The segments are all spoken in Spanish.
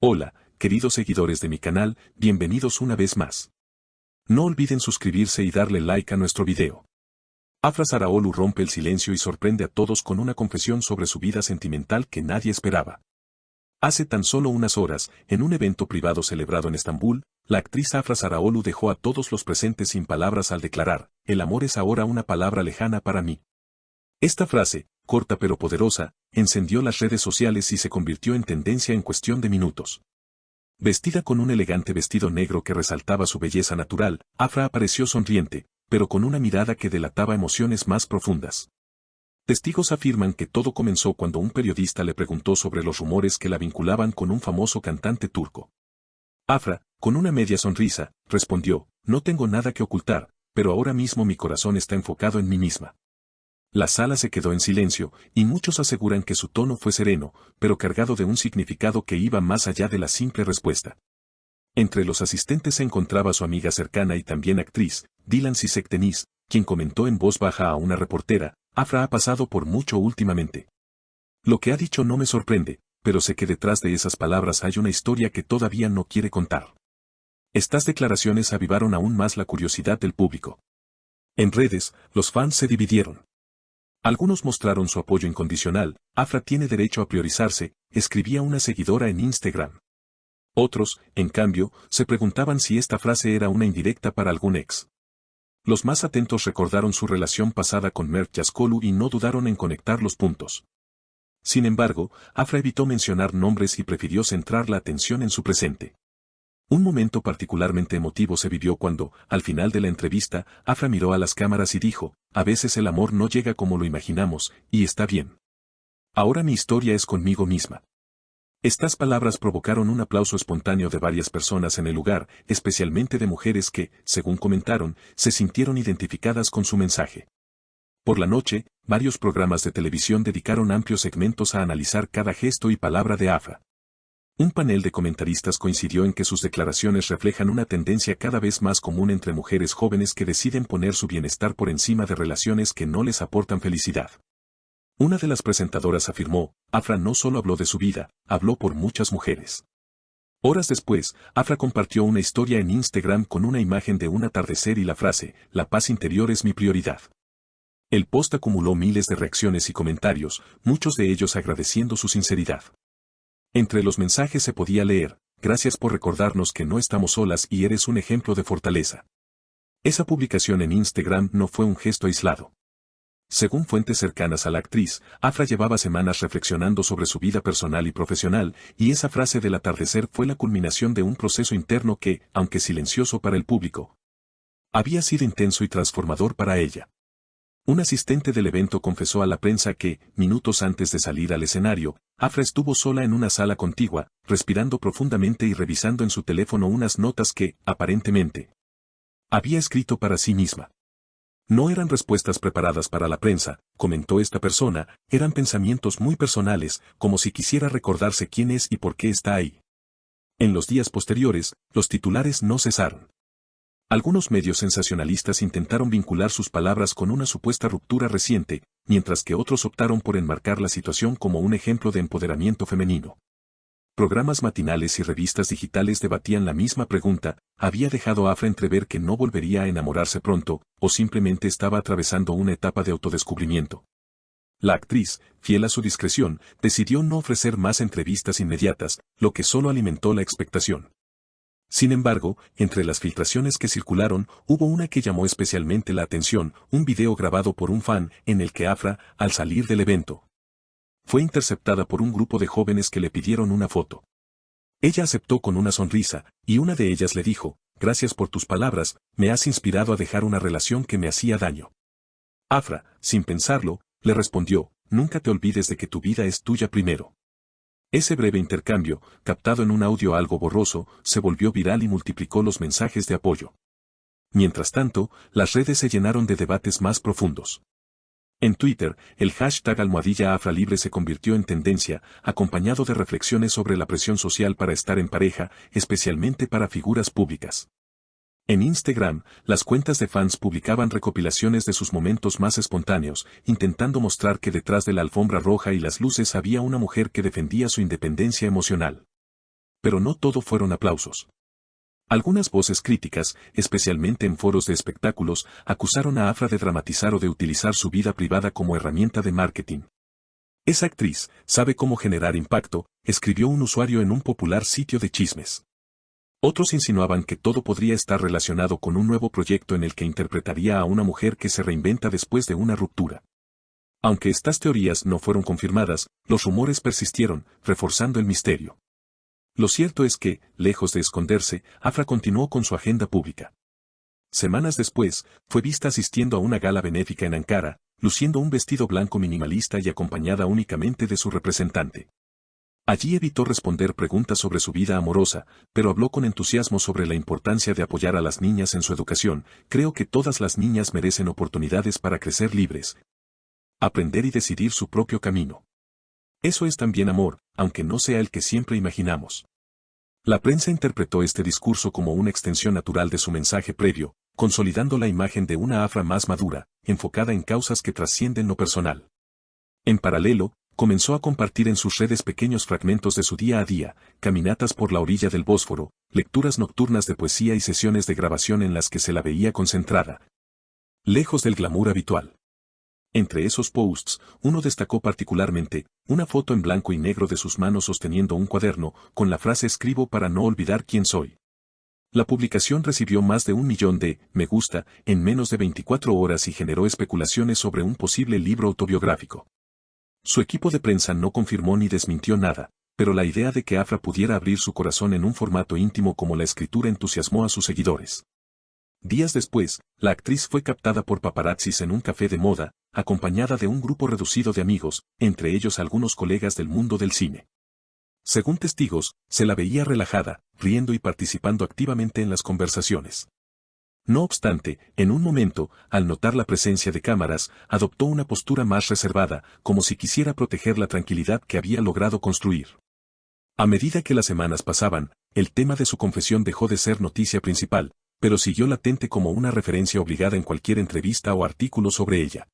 Hola, queridos seguidores de mi canal, bienvenidos una vez más. No olviden suscribirse y darle like a nuestro video. Afra Saraolu rompe el silencio y sorprende a todos con una confesión sobre su vida sentimental que nadie esperaba. Hace tan solo unas horas, en un evento privado celebrado en Estambul, la actriz Afra Saraolu dejó a todos los presentes sin palabras al declarar: "El amor es ahora una palabra lejana para mí". Esta frase, corta pero poderosa, encendió las redes sociales y se convirtió en tendencia en cuestión de minutos. Vestida con un elegante vestido negro que resaltaba su belleza natural, Afra apareció sonriente, pero con una mirada que delataba emociones más profundas. Testigos afirman que todo comenzó cuando un periodista le preguntó sobre los rumores que la vinculaban con un famoso cantante turco. Afra, con una media sonrisa, respondió: "No tengo nada que ocultar, pero ahora mismo mi corazón está enfocado en mí misma". La sala se quedó en silencio, y muchos aseguran que su tono fue sereno, pero cargado de un significado que iba más allá de la simple respuesta. Entre los asistentes se encontraba su amiga cercana y también actriz, Dilan Cizek-Deniz, quien comentó en voz baja a una reportera: "Afra ha pasado por mucho últimamente. Lo que ha dicho no me sorprende, pero sé que detrás de esas palabras hay una historia que todavía no quiere contar". Estas declaraciones avivaron aún más la curiosidad del público. En redes, los fans se dividieron. Algunos mostraron su apoyo incondicional: "Afra tiene derecho a priorizarse", escribía una seguidora en Instagram. Otros, en cambio, se preguntaban si esta frase era una indirecta para algún ex. Los más atentos recordaron su relación pasada con Mert Yazgolu y no dudaron en conectar los puntos. Sin embargo, Afra evitó mencionar nombres y prefirió centrar la atención en su presente. Un momento particularmente emotivo se vivió cuando, al final de la entrevista, Afra miró a las cámaras y dijo: "A veces el amor no llega como lo imaginamos, y está bien. Ahora mi historia es conmigo misma". Estas palabras provocaron un aplauso espontáneo de varias personas en el lugar, especialmente de mujeres que, según comentaron, se sintieron identificadas con su mensaje. Por la noche, varios programas de televisión dedicaron amplios segmentos a analizar cada gesto y palabra de Afra. Un panel de comentaristas coincidió en que sus declaraciones reflejan una tendencia cada vez más común entre mujeres jóvenes que deciden poner su bienestar por encima de relaciones que no les aportan felicidad. Una de las presentadoras afirmó: "Afra no solo habló de su vida, habló por muchas mujeres". Horas después, Afra compartió una historia en Instagram con una imagen de un atardecer y la frase: "La paz interior es mi prioridad". El post acumuló miles de reacciones y comentarios, muchos de ellos agradeciendo su sinceridad. Entre los mensajes se podía leer: "Gracias por recordarnos que no estamos solas y eres un ejemplo de fortaleza". Esa publicación en Instagram no fue un gesto aislado. Según fuentes cercanas a la actriz, Afra llevaba semanas reflexionando sobre su vida personal y profesional, y esa frase del atardecer fue la culminación de un proceso interno que, aunque silencioso para el público, había sido intenso y transformador para ella. Un asistente del evento confesó a la prensa que, minutos antes de salir al escenario, Afra estuvo sola en una sala contigua, respirando profundamente y revisando en su teléfono unas notas que, aparentemente, había escrito para sí misma. No eran respuestas preparadas para la prensa, comentó esta persona, eran pensamientos muy personales, como si quisiera recordarse quién es y por qué está ahí. En los días posteriores, los titulares no cesaron. Algunos medios sensacionalistas intentaron vincular sus palabras con una supuesta ruptura reciente, mientras que otros optaron por enmarcar la situación como un ejemplo de empoderamiento femenino. Programas matinales y revistas digitales debatían la misma pregunta: ¿había dejado a Afra entrever que no volvería a enamorarse pronto, o simplemente estaba atravesando una etapa de autodescubrimiento? La actriz, fiel a su discreción, decidió no ofrecer más entrevistas inmediatas, lo que solo alimentó la expectación. Sin embargo, entre las filtraciones que circularon, hubo una que llamó especialmente la atención: un video grabado por un fan, en el que Afra, al salir del evento, fue interceptada por un grupo de jóvenes que le pidieron una foto. Ella aceptó con una sonrisa, y una de ellas le dijo: "Gracias por tus palabras, me has inspirado a dejar una relación que me hacía daño". Afra, sin pensarlo, le respondió: "Nunca te olvides de que tu vida es tuya primero". Ese breve intercambio, captado en un audio algo borroso, se volvió viral y multiplicó los mensajes de apoyo. Mientras tanto, las redes se llenaron de debates más profundos. En Twitter, el hashtag #AfraLibre se convirtió en tendencia, acompañado de reflexiones sobre la presión social para estar en pareja, especialmente para figuras públicas. En Instagram, las cuentas de fans publicaban recopilaciones de sus momentos más espontáneos, intentando mostrar que detrás de la alfombra roja y las luces había una mujer que defendía su independencia emocional. Pero no todo fueron aplausos. Algunas voces críticas, especialmente en foros de espectáculos, acusaron a Afra de dramatizar o de utilizar su vida privada como herramienta de marketing. Esa actriz sabe cómo generar impacto, escribió un usuario en un popular sitio de chismes. Otros insinuaban que todo podría estar relacionado con un nuevo proyecto en el que interpretaría a una mujer que se reinventa después de una ruptura. Aunque estas teorías no fueron confirmadas, los rumores persistieron, reforzando el misterio. Lo cierto es que, lejos de esconderse, Afra continuó con su agenda pública. Semanas después, fue vista asistiendo a una gala benéfica en Ankara, luciendo un vestido blanco minimalista y acompañada únicamente de su representante. Allí evitó responder preguntas sobre su vida amorosa, pero habló con entusiasmo sobre la importancia de apoyar a las niñas en su educación. Creo que todas las niñas merecen oportunidades para crecer libres, aprender y decidir su propio camino. Eso es también amor, aunque no sea el que siempre imaginamos. La prensa interpretó este discurso como una extensión natural de su mensaje previo, consolidando la imagen de una Afra más madura, enfocada en causas que trascienden lo personal. En paralelo, comenzó a compartir en sus redes pequeños fragmentos de su día a día, caminatas por la orilla del Bósforo, lecturas nocturnas de poesía y sesiones de grabación en las que se la veía concentrada, lejos del glamour habitual. Entre esos posts, uno destacó particularmente, una foto en blanco y negro de sus manos sosteniendo un cuaderno, con la frase "escribo para no olvidar quién soy". La publicación recibió más de 1 millón de me gusta en menos de 24 horas y generó especulaciones sobre un posible libro autobiográfico. Su equipo de prensa no confirmó ni desmintió nada, pero la idea de que Afra pudiera abrir su corazón en un formato íntimo como la escritura entusiasmó a sus seguidores. Días después, la actriz fue captada por paparazzis en un café de moda, acompañada de un grupo reducido de amigos, entre ellos algunos colegas del mundo del cine. Según testigos, se la veía relajada, riendo y participando activamente en las conversaciones. No obstante, en un momento, al notar la presencia de cámaras, adoptó una postura más reservada, como si quisiera proteger la tranquilidad que había logrado construir. A medida que las semanas pasaban, el tema de su confesión dejó de ser noticia principal, pero siguió latente como una referencia obligada en cualquier entrevista o artículo sobre ella.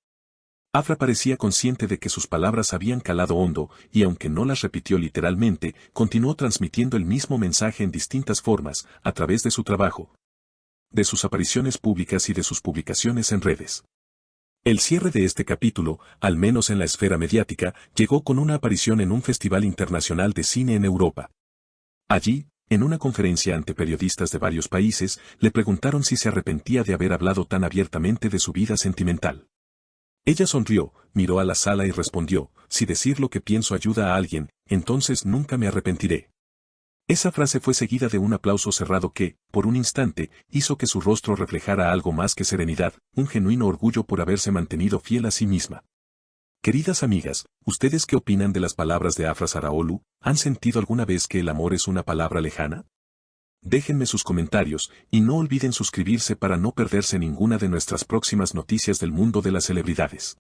Afra parecía consciente de que sus palabras habían calado hondo, y aunque no las repitió literalmente, continuó transmitiendo el mismo mensaje en distintas formas, a través de su trabajo, de sus apariciones públicas y de sus publicaciones en redes. El cierre de este capítulo, al menos en la esfera mediática, llegó con una aparición en un festival internacional de cine en Europa. Allí, en una conferencia ante periodistas de varios países, le preguntaron si se arrepentía de haber hablado tan abiertamente de su vida sentimental. Ella sonrió, miró a la sala y respondió, si decir lo que pienso ayuda a alguien, entonces nunca me arrepentiré. Esa frase fue seguida de un aplauso cerrado que, por un instante, hizo que su rostro reflejara algo más que serenidad, un genuino orgullo por haberse mantenido fiel a sí misma. Queridas amigas, ¿ustedes qué opinan de las palabras de Afra Saraholu? ¿Han sentido alguna vez que el amor es una palabra lejana? Déjenme sus comentarios, y no olviden suscribirse para no perderse ninguna de nuestras próximas noticias del mundo de las celebridades.